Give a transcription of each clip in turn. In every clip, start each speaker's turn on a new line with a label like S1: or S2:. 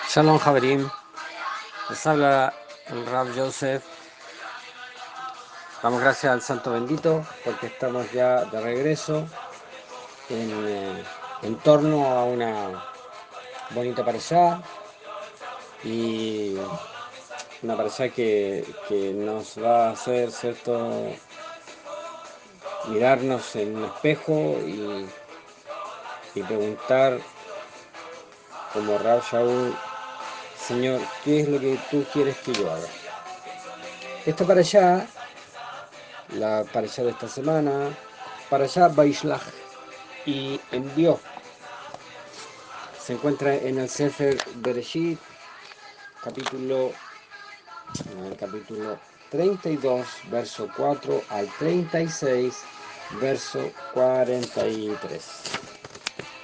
S1: Shalom Javerim, les habla el Rab Joseph. Damos gracias al Santo Bendito porque estamos ya de regreso en torno a una bonita parashá y una parashá que nos va a hacer, ¿cierto?, mirarnos en un espejo y preguntar como Rab Shaul: Señor, ¿qué es lo que tú quieres que yo haga? Esta parashá, la parashá de esta semana, parashá Vaishlach, y envió, se encuentra en el Sefer Bereshit, capítulo 32, verso 4 al 36, verso 43.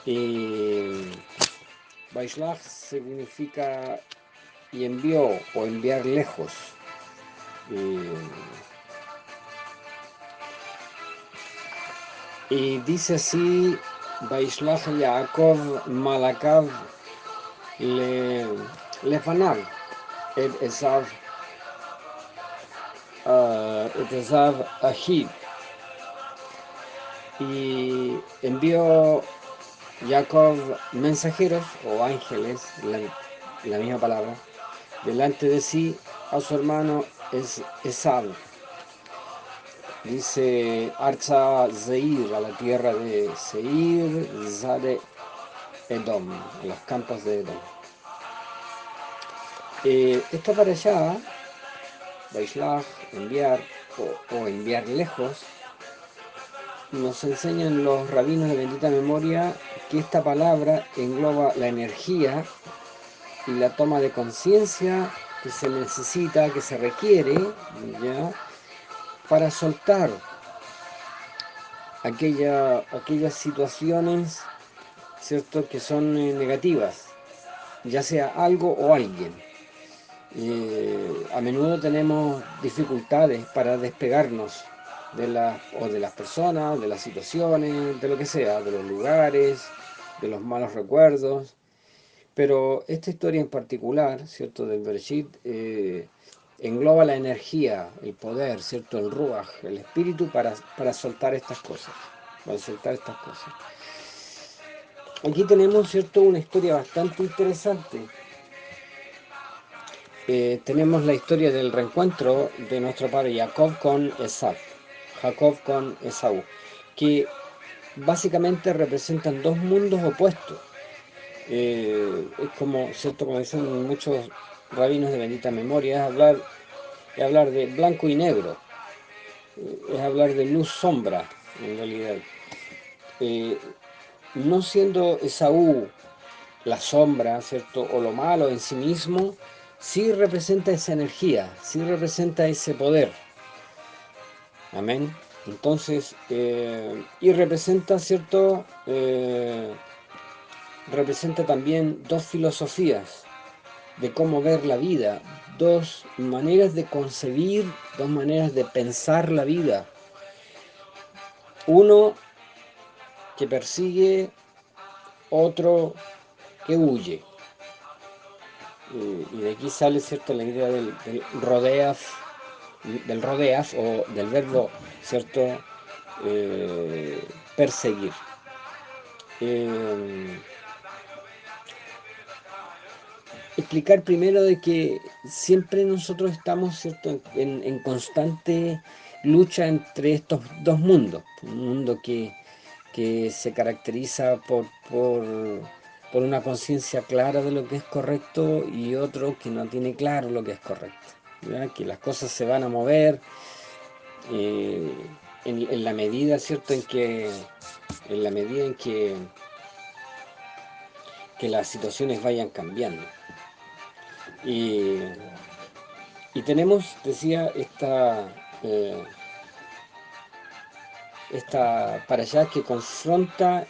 S1: Y Vaishlach significa y envió o enviar lejos. Y dice así: Vaishlach Yaakov Malakav Lefanav et Esav Ahid. Y envió Jacob mensajeros o ángeles, la misma palabra, delante de sí a su hermano Esav. Dice Arza Zeir, a la tierra de Seir, Zade Edom, a los campos de Edom. Esto para allá, Vaishlach, enviar o enviar lejos, nos enseñan los rabinos de bendita memoria que esta palabra engloba la energía y la toma de conciencia que se necesita, que se requiere, ¿ya?, para soltar aquellas situaciones, ¿cierto?, que son negativas, ya sea algo o alguien. A menudo tenemos dificultades para despegarnos de las personas, de las situaciones, de lo que sea, de los lugares, de los malos recuerdos. Pero esta historia en particular, ¿cierto?, del Bereshit, engloba la energía, el poder, ¿cierto?, el ruach, el espíritu para soltar estas cosas, Aquí tenemos, ¿cierto?, una historia bastante interesante. Tenemos la historia del reencuentro de nuestro padre Jacob con Esaú, que básicamente representan dos mundos opuestos. Es como, ¿cierto?, como dicen muchos rabinos de bendita memoria, es hablar de blanco y negro, es hablar de luz-sombra, en realidad. No siendo Esaú la sombra, ¿cierto?, o lo malo en sí mismo, sí representa esa energía, sí representa ese poder. Amén. Entonces, y representa, ¿cierto?, representa también dos filosofías de cómo ver la vida, dos maneras de concebir, dos maneras de pensar la vida. Uno que persigue, otro que huye. Y de aquí sale, ¿cierto?, la idea del rodeaf o del verbo, ¿cierto?, perseguir. Explicar primero de que siempre nosotros estamos, ¿cierto?, en constante lucha entre estos dos mundos. Un mundo que se caracteriza por una conciencia clara de lo que es correcto y otro que no tiene claro lo que es correcto, ¿ya? Que las cosas se van a mover en la medida, ¿cierto?, en la medida en que las situaciones vayan cambiando. Y tenemos, decía, esta para allá que confronta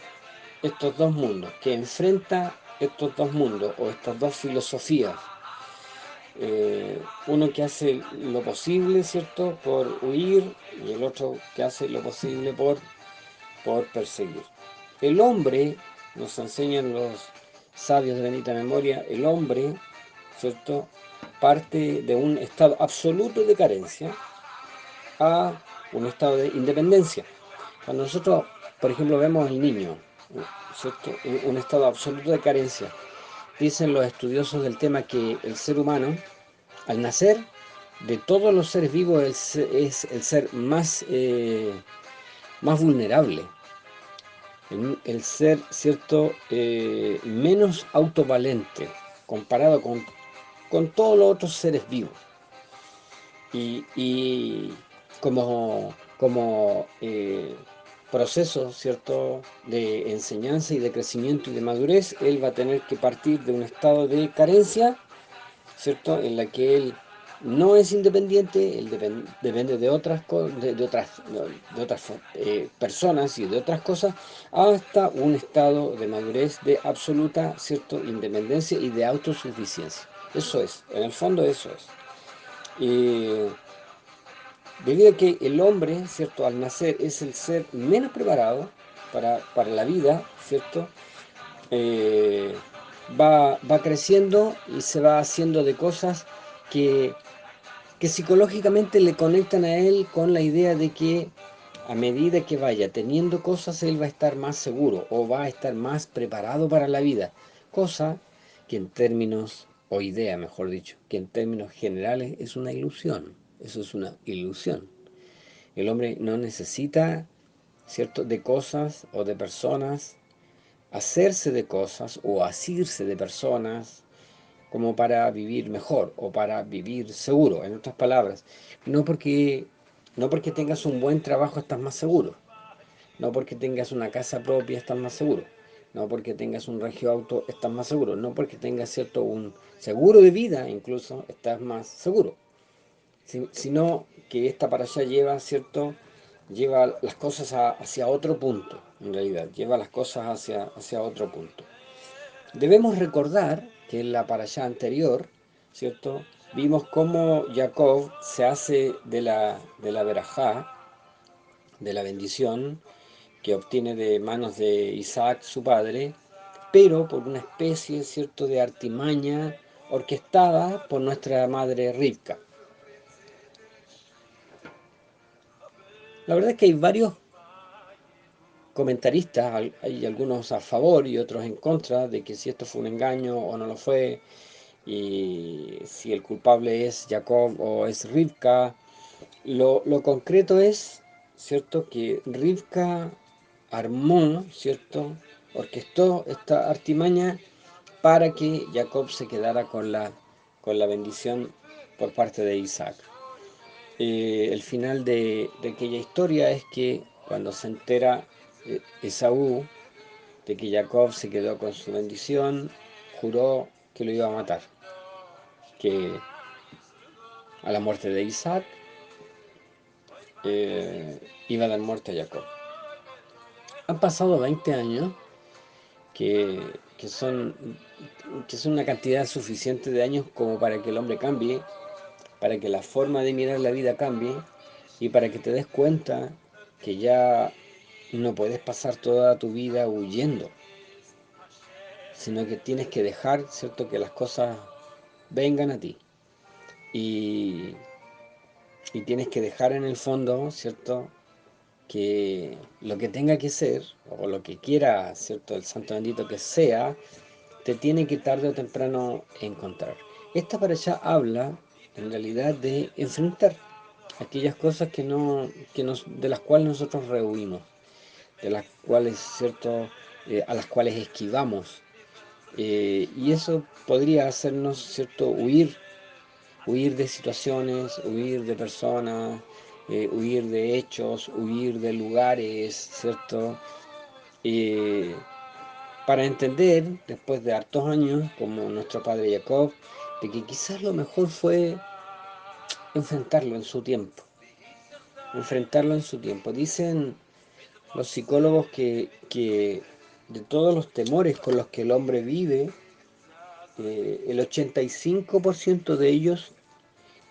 S1: estos dos mundos, que enfrenta estos dos mundos o estas dos filosofías. Uno que hace lo posible, ¿cierto?, por huir, y el otro que hace lo posible por perseguir. El hombre, nos enseñan sabios de bendita memoria, el hombre, ¿cierto?, parte de un estado absoluto de carencia a un estado de independencia. Cuando nosotros, por ejemplo, vemos al niño, ¿cierto?, un estado absoluto de carencia, dicen los estudiosos del tema que el ser humano, al nacer, de todos los seres vivos, es el ser más vulnerable, el ser, ¿cierto?, menos autovalente comparado con todos los otros seres vivos. Y como proceso, ¿cierto?, de enseñanza y de crecimiento y de madurez, él va a tener que partir de un estado de carencia, ¿cierto?, en la que él no es independiente, él depende de otras, personas y de otras cosas, hasta un estado de madurez de absoluta, ¿cierto?, independencia y de autosuficiencia. Eso es, en el fondo eso es. Debido a que el hombre, ¿cierto?, al nacer es el ser menos preparado para la vida, ¿cierto?, eh, va creciendo y se va haciendo de cosas que psicológicamente le conectan a él con la idea de que a medida que vaya teniendo cosas, él va a estar más seguro o va a estar más preparado para la vida. Cosa que en términos, o idea mejor dicho, que en términos generales es una ilusión. Eso es una ilusión. El hombre no necesita, ¿cierto?, de cosas o de personas, hacerse de cosas o asirse de personas como para vivir mejor o para vivir seguro. En otras palabras, no porque, no porque tengas un buen trabajo estás más seguro, no porque tengas una casa propia estás más seguro, no porque tengas un regio auto estás más seguro, no porque tengas, ¿cierto?, un seguro de vida incluso estás más seguro, sino que esta para allá lleva, ¿cierto?, lleva las cosas hacia otro punto, en realidad, lleva las cosas hacia otro punto. Debemos recordar que en la parashá anterior, ¿cierto?, vimos cómo Jacob se hace de la verajá, de la bendición que obtiene de manos de Isaac, su padre, pero por una especie, ¿cierto?, de artimaña orquestada por nuestra madre Rivka. La verdad es que hay varios comentaristas, hay algunos a favor y otros en contra de que si esto fue un engaño o no lo fue, y si el culpable es Jacob o es Rivka. Lo concreto es, ¿cierto?, que Rivka armó, ¿cierto?, orquestó esta artimaña para que Jacob se quedara con la bendición por parte de Isaac. El final de aquella historia es que cuando se entera Esaú de que Jacob se quedó con su bendición, juró que lo iba a matar, que a la muerte de Isaac iba a dar muerte a Jacob. Han pasado 20 años, que son una cantidad suficiente de años como para que el hombre cambie, para que la forma de mirar la vida cambie y para que te des cuenta que ya no puedes pasar toda tu vida huyendo, sino que tienes que dejar, ¿cierto?, que las cosas vengan a ti. Y tienes que dejar en el fondo, ¿cierto?, que lo que tenga que ser, o lo que quiera, ¿cierto?, el santo bendito que sea, te tiene que tarde o temprano encontrar. Esta para allá habla, en realidad, de enfrentar aquellas cosas de las cuales nosotros rehuimos, de las cuales, ¿cierto?, a las cuales esquivamos. Y eso podría hacernos, ¿cierto?, huir de situaciones, huir de personas, huir de hechos, huir de lugares, ¿cierto? Para entender, después de hartos años, como nuestro padre Jacob, de que quizás lo mejor fue enfrentarlo en su tiempo. Enfrentarlo en su tiempo. Dicen los psicólogos que de todos los temores con los que el hombre vive, el 85% de ellos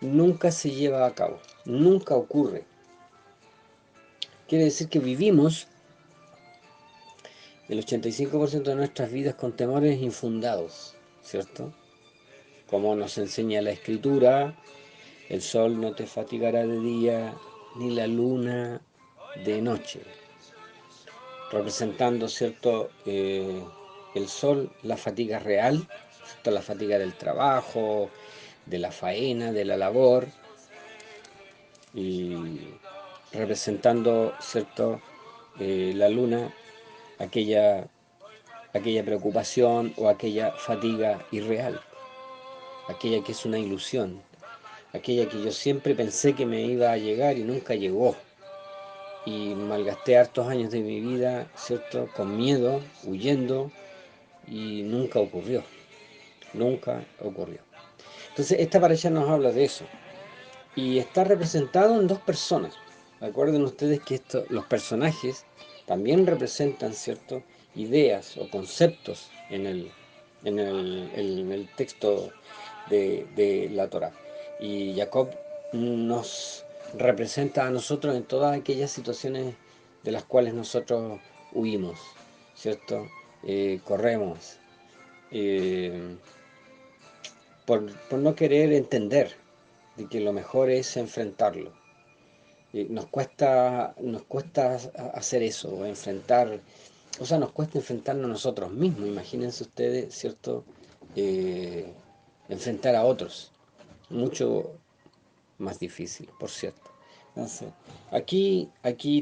S1: nunca se lleva a cabo, nunca ocurre. Quiere decir que vivimos el 85% de nuestras vidas con temores infundados, ¿cierto? Como nos enseña la Escritura, el sol no te fatigará de día, ni la luna de noche. Representando, ¿cierto? El sol, la fatiga real, ¿cierto? La fatiga del trabajo, de la faena, de la labor, y representando, ¿cierto? La luna, aquella, aquella preocupación o aquella fatiga irreal, aquella que es una ilusión, aquella que yo siempre pensé que me iba a llegar y nunca llegó. Y malgasté hartos años de mi vida, ¿cierto? Con miedo, huyendo, y nunca ocurrió. Nunca ocurrió. Entonces, esta pareja nos habla de eso. Y está representado en dos personas. Recuerden ustedes que los personajes también representan, ¿cierto? Ideas o conceptos en el texto de la Torá. Y Jacob nos representa a nosotros en todas aquellas situaciones de las cuales nosotros huimos, ¿cierto? Corremos eh, por no querer entender de que lo mejor es enfrentarlo. Nos cuesta hacer eso, enfrentar, o sea, nos cuesta enfrentarnos a nosotros mismos. Imagínense ustedes, ¿cierto? Eh, Enfrentar a otros. Mucho más difícil, por cierto. Entonces, aquí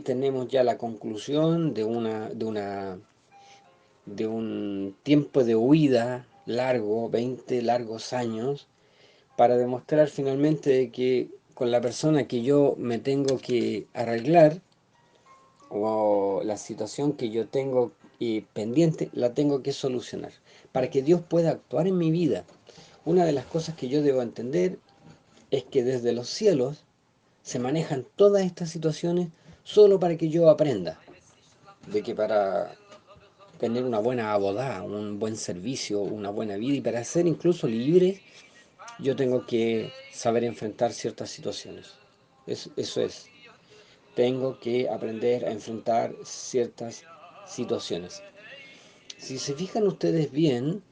S1: tenemos ya la conclusión de un tiempo de huida largo, 20 largos años, para demostrar finalmente de que con la persona que yo me tengo que arreglar, o la situación que yo tengo pendiente, la tengo que solucionar, para que Dios pueda actuar en mi vida. Una de las cosas que yo debo entender es que desde los cielos se manejan todas estas situaciones solo para que yo aprenda, de que para tener una buena abodá, un buen servicio, una buena vida y para ser incluso libre, yo tengo que saber enfrentar ciertas situaciones. Eso es. Tengo que aprender a enfrentar ciertas situaciones. Si se fijan ustedes bien,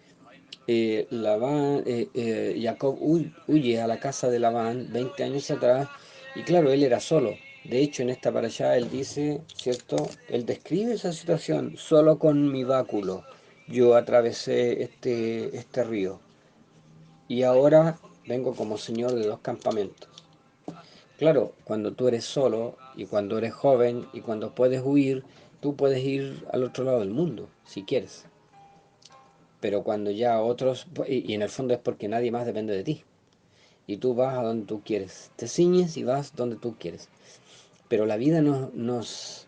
S1: Jacob huye a la casa de Labán 20 años atrás, y claro, él era solo. De hecho, en esta para allá él dice, ¿cierto? Él describe esa situación: solo con mi báculo yo atravesé este río, y ahora vengo como señor de dos campamentos. Claro, cuando tú eres solo y cuando eres joven y cuando puedes huir, tú puedes ir al otro lado del mundo, si quieres. Pero cuando ya otros, y en el fondo es porque nadie más depende de ti, y tú vas a donde tú quieres, te ciñes y vas donde tú quieres. Pero la vida nos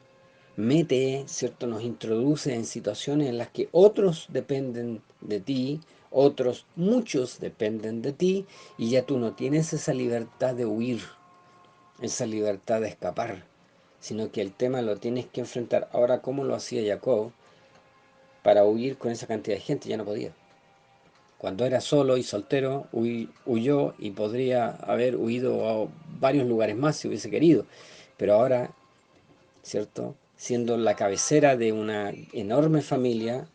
S1: mete, ¿cierto? Nos introduce en situaciones en las que otros dependen de ti, otros, muchos dependen de ti, y ya tú no tienes esa libertad de huir, esa libertad de escapar, sino que el tema lo tienes que enfrentar. Ahora, ¿cómo lo hacía Jacob para huir con esa cantidad de gente? Ya no podía. Cuando era solo y soltero, huyó, y podría haber huido a varios lugares más si hubiese querido. Pero ahora, ¿cierto? Siendo la cabecera de una enorme familia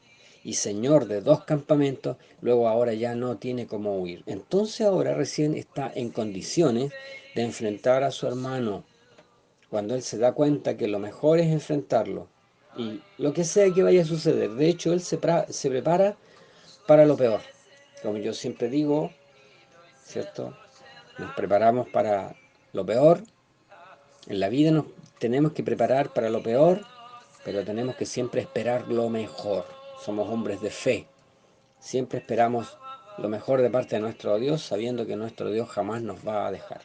S1: y señor de dos campamentos, luego ahora ya no tiene cómo huir. Entonces ahora recién está en condiciones de enfrentar a su hermano, cuando él se da cuenta que lo mejor es enfrentarlo, y lo que sea que vaya a suceder. De hecho, él se prepara para lo peor. Como yo siempre digo, ¿cierto? Nos preparamos para lo peor. En la vida nos tenemos que preparar para lo peor, pero tenemos que siempre esperar lo mejor. Somos hombres de fe. Siempre esperamos lo mejor de parte de nuestro Dios, sabiendo que nuestro Dios jamás nos va a dejar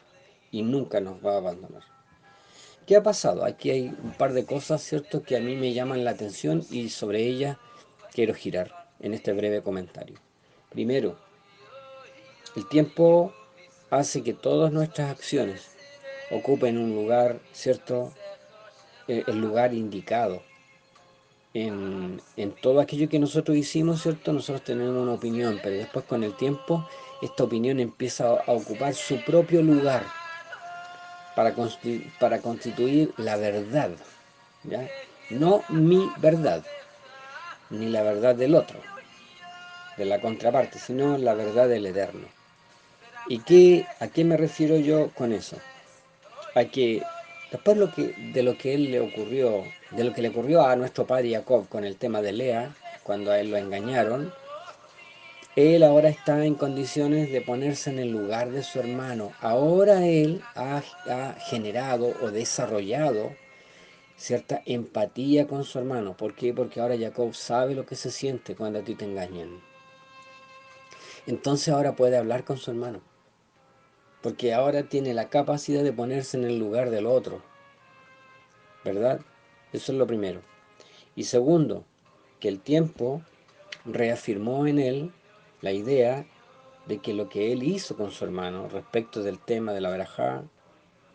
S1: y nunca nos va a abandonar. ¿Qué ha pasado? Aquí hay un par de cosas, ¿cierto?, que a mí me llaman la atención, y sobre ellas quiero girar en este breve comentario. Primero, el tiempo hace que todas nuestras acciones ocupen un lugar, ¿cierto? El lugar indicado. En todo aquello que nosotros hicimos, ¿cierto? Nosotros tenemos una opinión, pero después con el tiempo esta opinión empieza a ocupar su propio lugar para constituir la verdad, ¿ya? No mi verdad. ni la verdad del otro, de la contraparte, sino la verdad del Eterno. ¿A qué me refiero yo con eso? A que después de lo que él le ocurrió, de lo que le ocurrió a nuestro padre Jacob con el tema de Lea, cuando a él lo engañaron, él ahora está en condiciones de ponerse en el lugar de su hermano. Ahora él ha generado o desarrollado cierta empatía con su hermano. ¿Por qué? Porque ahora Jacob sabe lo que se siente cuando a ti te engañan. Entonces ahora puede hablar con su hermano. Porque ahora tiene la capacidad de ponerse en el lugar del otro. ¿Verdad? Eso es lo primero. Y segundo, que el tiempo reafirmó en él la idea de que lo que él hizo con su hermano respecto del tema de la verajá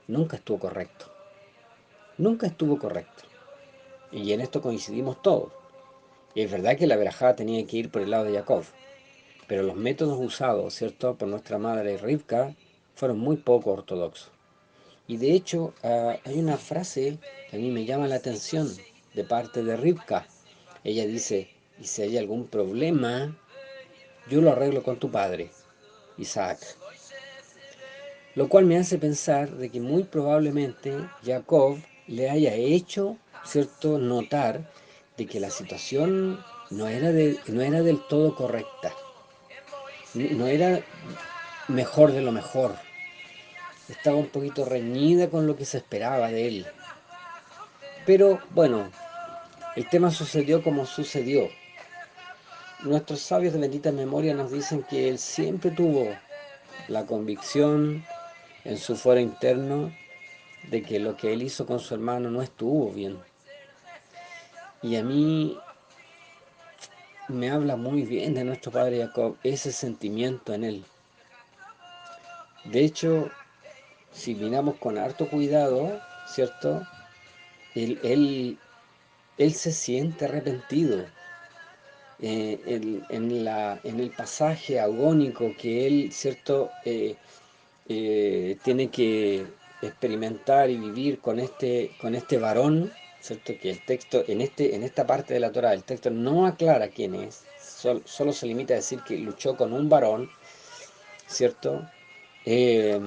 S1: nunca estuvo correcto. Nunca estuvo correcto. Y en esto coincidimos todos. Y es verdad que la verajá tenía que ir por el lado de Jacob, pero los métodos usados, ¿cierto?, por nuestra madre Rivka fueron muy poco ortodoxos. Y de hecho, hay una frase que a mí me llama la atención de parte de Rivka. Ella dice, y si hay algún problema, yo lo arreglo con tu padre, Isaac. Lo cual me hace pensar de que muy probablemente Jacob le haya hecho, ¿cierto?, notar de que la situación no era del todo correcta. No era mejor de lo mejor. Estaba un poquito reñida con lo que se esperaba de él. Pero bueno, el tema sucedió como sucedió. Nuestros sabios de bendita memoria nos dicen que él siempre tuvo la convicción en su fuero interno de que lo que él hizo con su hermano no estuvo bien. Y a mí me habla muy bien de nuestro padre Jacob ese sentimiento en él. De hecho, si miramos con harto cuidado, ¿cierto? Él, él, él se siente arrepentido. En el pasaje agónico que él, ¿cierto?, tiene que experimentar y vivir con este varón, ¿cierto? Que el texto, en esta parte de la Torá, el texto no aclara quién es, solo se limita a decir que luchó con un varón, ¿cierto? Eh,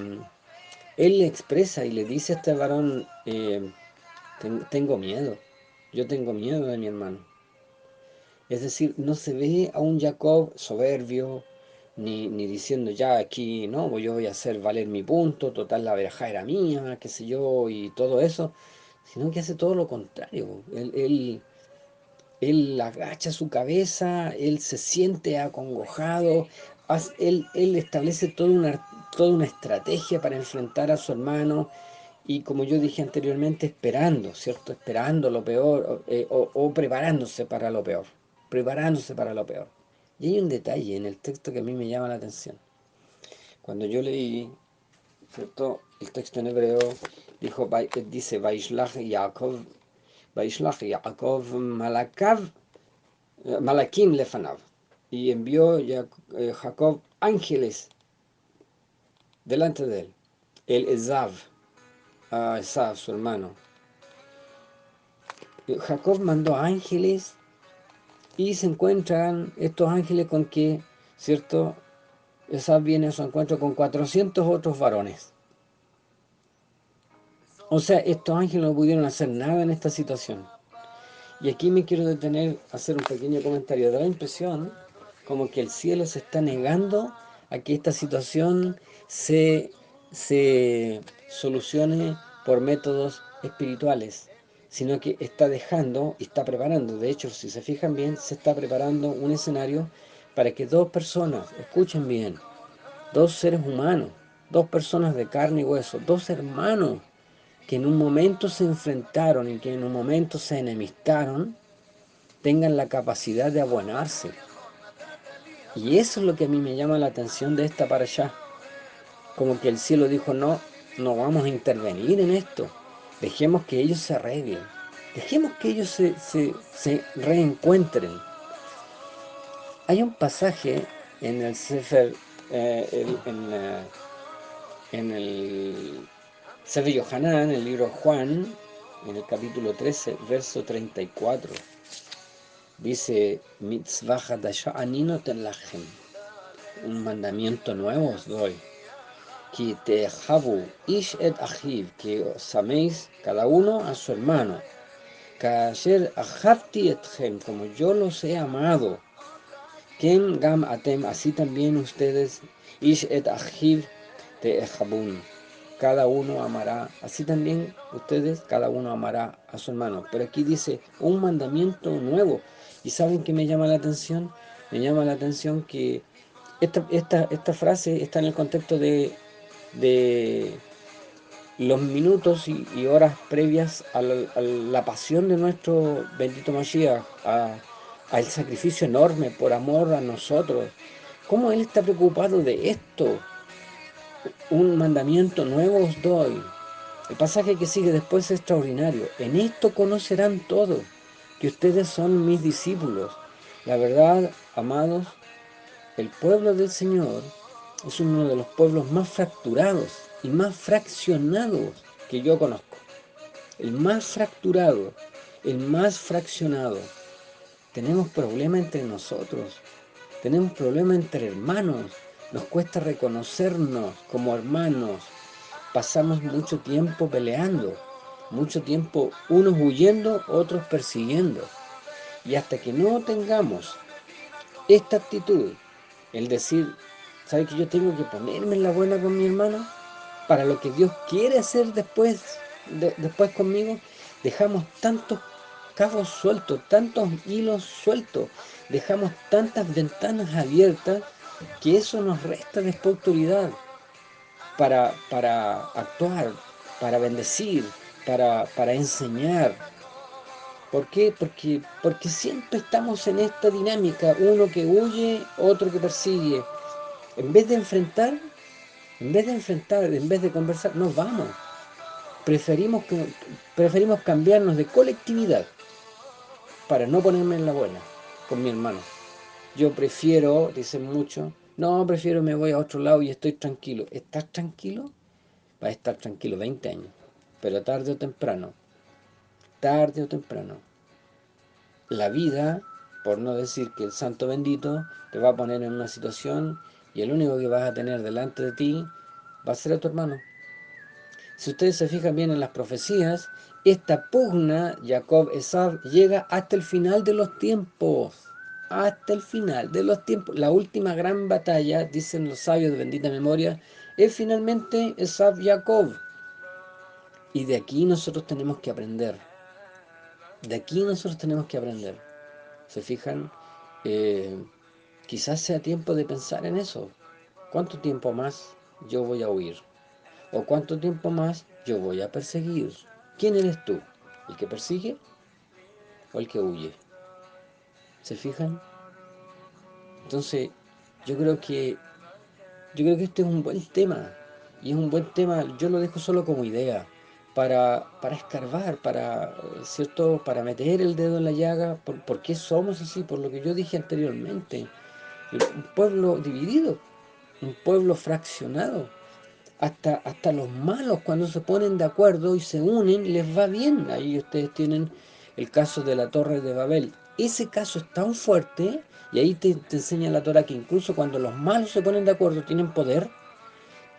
S1: Él le expresa y le dice a este varón, tengo miedo, yo tengo miedo de mi hermano. Es decir, no se ve a un Jacob soberbio, ni diciendo ya aquí, no, pues yo voy a hacer valer mi punto, total la verajá era mía, qué sé yo, y todo eso, sino que hace todo lo contrario. Él agacha su cabeza, él se siente acongojado, él establece toda una estrategia para enfrentar a su hermano, y como yo dije anteriormente, esperando, ¿cierto? Esperando lo peor, o preparándose para lo peor, preparándose para lo peor. Y hay un detalle en el texto que a mí me llama la atención. Cuando yo leí, ¿cierto?, el texto en hebreo, dice, Vaishlach Yaakov Malakim lefanav, y envió Jacob ángeles delante de él, el Esav, a Esav, su hermano. Jacob mandó ángeles y se encuentran estos ángeles con que, ¿cierto?, Esav viene a su encuentro con 400 otros varones. O sea, estos ángeles no pudieron hacer nada en esta situación. Y aquí me quiero detener a hacer un pequeño comentario. Da la impresión como que el cielo se está negando a que esta situación se solucione por métodos espirituales, sino que está dejando y está preparando. De hecho, si se fijan bien, se está preparando un escenario para que dos personas, escuchen bien, dos seres humanos, dos personas de carne y hueso, dos hermanos, que en un momento se enfrentaron y que en un momento se enemistaron, tengan la capacidad de abonarse. Y eso es lo que a mí me llama la atención de esta parashá. Como que el cielo dijo, no, no vamos a intervenir en esto. Dejemos que ellos se arreglen. Dejemos que ellos se reencuentren. Hay un pasaje en el Sefer, en el Sefer Yohanan, en el libro Juan, en el capítulo 13, verso 34. Dice, mitzvah hadashah ani noten lachem, un mandamiento nuevo os doy. Ki tehabu ish et ahiv, que os améis cada uno a su hermano. Kasher ahavti etchem, como yo los he amado. Ken gam atem, así también ustedes, ish et ahiv tehabun. Cada uno amará, así también ustedes, cada uno amará a su hermano. Pero aquí dice un mandamiento nuevo. ¿Y saben qué me llama la atención? Me llama la atención que esta frase está en el contexto de los minutos y horas previas a la pasión de nuestro bendito Mashiach, al sacrificio enorme por amor a nosotros. ¿Cómo Él está preocupado de esto? Un mandamiento nuevo os doy. El pasaje que sigue después es extraordinario. En esto conocerán todos que ustedes son mis discípulos. La verdad, amados, el pueblo del Señor es uno de los pueblos más fracturados y más fraccionados que yo conozco. El más fracturado, el más fraccionado. Tenemos problemas entre nosotros, tenemos problemas entre hermanos, nos cuesta reconocernos como hermanos, pasamos mucho tiempo peleando, mucho tiempo unos huyendo, otros persiguiendo. Y hasta que no tengamos esta actitud, el decir, ¿sabe que yo tengo que ponerme en la buena con mi hermano? Para lo que Dios quiere hacer después conmigo, dejamos tantos cabos sueltos, tantos hilos sueltos, dejamos tantas ventanas abiertas que eso nos resta después autoridad para actuar, para bendecir, para enseñar. ¿Por qué? Porque siempre estamos en esta dinámica, uno que huye, otro que persigue. En vez de enfrentar, en vez de conversar, nos vamos. Preferimos, preferimos cambiarnos de colectividad para no ponerme en la buena con mi hermano. Yo prefiero, dicen muchos, no, prefiero me voy a otro lado y estoy tranquilo. ¿Estás tranquilo? Va a estar tranquilo 20 años, pero tarde o temprano, la vida, por no decir que el santo bendito, te va a poner en una situación y el único que vas a tener delante de ti va a ser a tu hermano. Si ustedes se fijan bien en las profecías, esta pugna, Jacob-Esav, llega hasta el final de los tiempos. Hasta el final de los tiempos. La última gran batalla, dicen los sabios de bendita memoria, es finalmente Esav-Jacob. Y de aquí nosotros tenemos que aprender. De aquí nosotros tenemos que aprender. ¿Se fijan? Quizás sea tiempo de pensar en eso. ¿Cuánto tiempo más yo voy a huir? ¿O cuánto tiempo más yo voy a perseguir? ¿Quién eres tú? ¿El que persigue o el que huye? ¿Se fijan? Entonces, yo creo que este es un buen tema. Y es un buen tema, yo lo dejo solo como idea, para escarbar, ¿cierto? Para meter el dedo en la llaga, por qué somos así, por lo que yo dije anteriormente. Un pueblo dividido, un pueblo fraccionado. Hasta los malos cuando se ponen de acuerdo y se unen, les va bien. Ahí ustedes tienen el caso de la Torre de Babel. Ese caso es tan fuerte, y ahí te enseña la Torah que incluso cuando los malos se ponen de acuerdo tienen poder,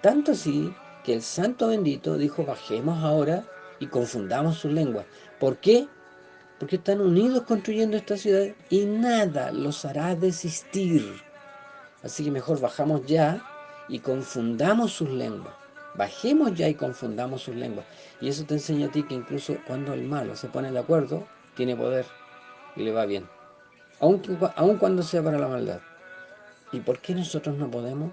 S1: tanto así que el santo bendito dijo, bajemos ahora y confundamos sus lenguas. ¿Por qué? Porque están unidos construyendo esta ciudad y nada los hará desistir. Así que mejor bajamos ya y confundamos sus lenguas. Bajemos ya y confundamos sus lenguas. Y eso te enseña a ti que incluso cuando el malo se pone de acuerdo, tiene poder y le va bien. Aun cuando sea para la maldad. ¿Y por qué nosotros no podemos?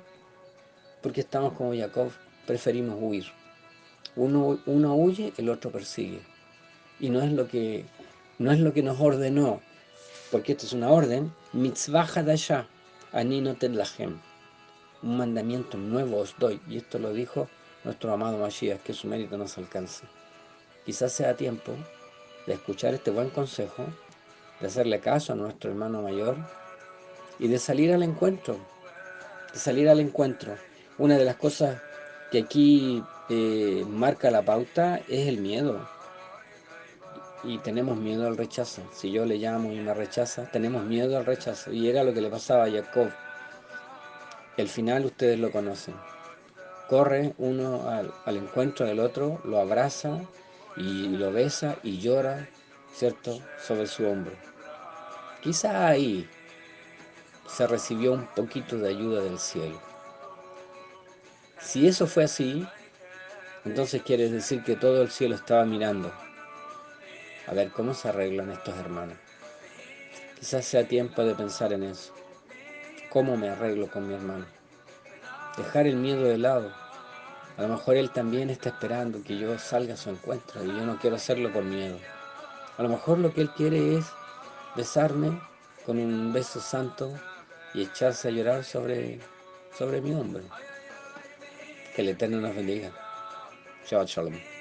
S1: Porque estamos como Jacob, preferimos huir. Uno huye, el otro persigue. Y no es lo que nos ordenó, porque esto es una orden, mitzvah hadashah, ani noten lachem. Un mandamiento nuevo os doy, y esto lo dijo nuestro amado Mashiach, que su mérito nos alcance. Quizás sea tiempo de escuchar este buen consejo, de hacerle caso a nuestro hermano mayor y de salir al encuentro, Una de las cosas que aquí marca la pauta es el miedo. y tenemos miedo al rechazo. Si yo le llamo y me rechaza, tenemos miedo al rechazo. Y era lo que le pasaba a Jacob. El final ustedes lo conocen. Corre uno al encuentro del otro, lo abraza y lo besa y llora, ¿cierto?, sobre su hombro. Quizá ahí se recibió un poquito de ayuda del cielo. Si eso fue así, entonces quiere decir que todo el cielo estaba mirando a ver cómo se arreglan estos hermanos. Quizás sea tiempo de pensar en eso. ¿Cómo me arreglo con mi hermano? Dejar el miedo de lado. A lo mejor él también está esperando que yo salga a su encuentro y yo no quiero hacerlo por miedo. A lo mejor lo que él quiere es besarme con un beso santo y echarse a llorar sobre mi hombro. Que el Eterno nos bendiga. Shabbat Shalom.